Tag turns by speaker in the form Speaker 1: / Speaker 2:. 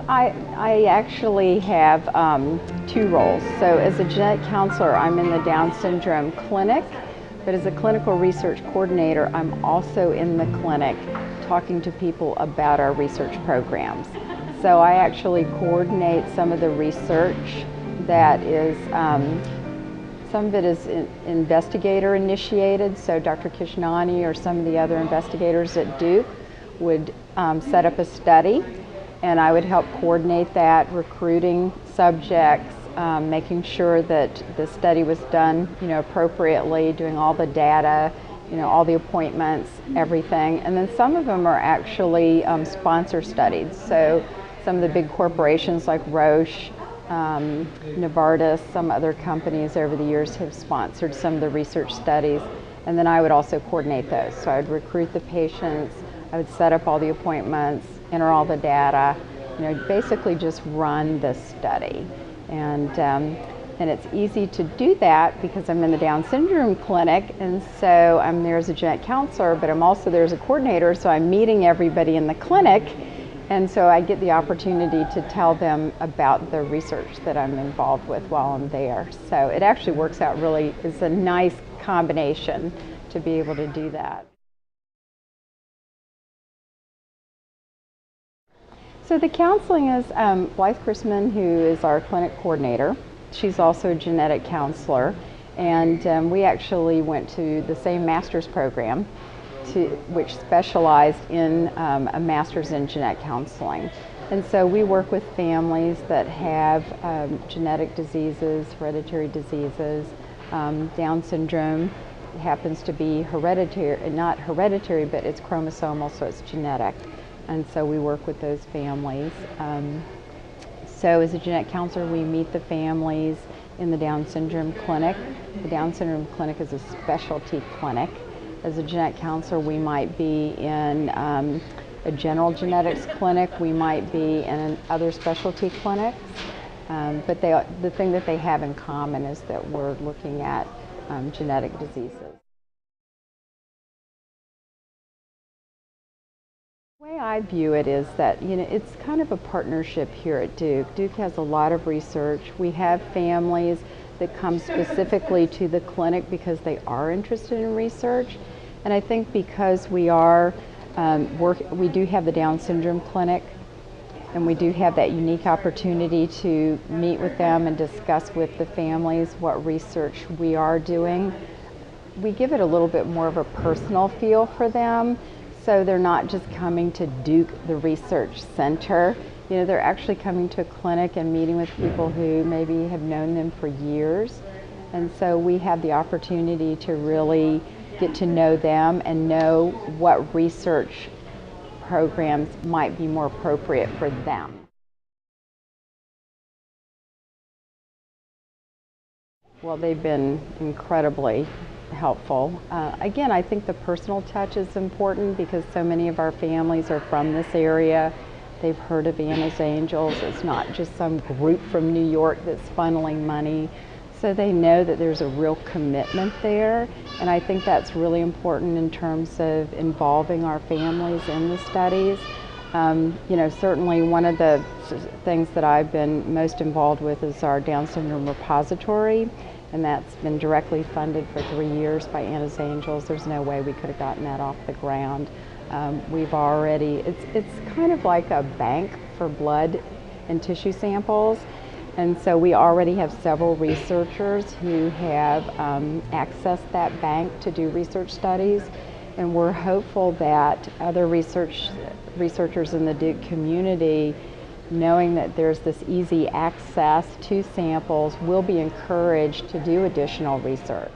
Speaker 1: I actually have two roles. So as a genetic counselor, I'm in the Down syndrome clinic, but as a clinical research coordinator, I'm also in the clinic talking to people about our research programs. So I actually coordinate some of the research that is, some of it is investigator initiated, so Dr. Kishnani or some of the other investigators at Duke would set up a study, and I would help coordinate that, recruiting subjects, making sure that the study was done, appropriately, doing all the data, all the appointments, everything. And then some of them are actually sponsor studies. So some of the big corporations like Roche, Novartis, some other companies over the years have sponsored some of the research studies, and then I would also coordinate those. So I would recruit the patients, I would set up all the appointments, enter all the data, basically just run the study. And it's easy to do that because I'm in the Down syndrome clinic, and so I'm there as a genetic counselor, but I'm also there as a coordinator, so I'm meeting everybody in the clinic, and so I get the opportunity to tell them about the research that I'm involved with while I'm there. So it actually works out really, it's a nice combination to be able to do that. So the counseling is Blythe Chrisman, who is our clinic coordinator. She's also a genetic counselor, and we actually went to the same master's program, which specialized in a master's in genetic counseling. And so we work with families that have genetic diseases, hereditary diseases. Down syndrome happens to be hereditary, not hereditary, but it's chromosomal, so it's genetic. And so we work with those families. So as a genetic counselor, we meet the families in the Down syndrome clinic. The Down syndrome clinic is a specialty clinic. As a genetic counselor, we might be in a general genetics clinic, we might be in other specialty clinics, but the thing that they have in common is that we're looking at genetic diseases. The way I view it is that, it's kind of a partnership here at Duke. Duke has a lot of research. We have families that come specifically to the clinic because they are interested in research. And I think because we are, we do have the Down syndrome clinic, and we do have that unique opportunity to meet with them and discuss with the families what research we are doing. We give it a little bit more of a personal feel for them. So they're not just coming to Duke, the research center. They're actually coming to a clinic and meeting with people who maybe have known them for years. And so we have the opportunity to really get to know them and know what research programs might be more appropriate for them. Well, they've been incredibly helpful. Again, I think the personal touch is important because so many of our families are from this area. They've heard of Anna's Angels. It's not just some group from New York that's funneling money. So they know that there's a real commitment there, and I think that's really important in terms of involving our families in the studies. Certainly one of the things that I've been most involved with is our Down syndrome repository, and that's been directly funded for 3 years by Anna's Angels. There's no way we could have gotten that off the ground. We've already, it's kind of like a bank for blood and tissue samples, and so we already have several researchers who have accessed that bank to do research studies, and we're hopeful that other researchers in the Duke community, knowing that there's this easy access to samples, will be encouraged to do additional research.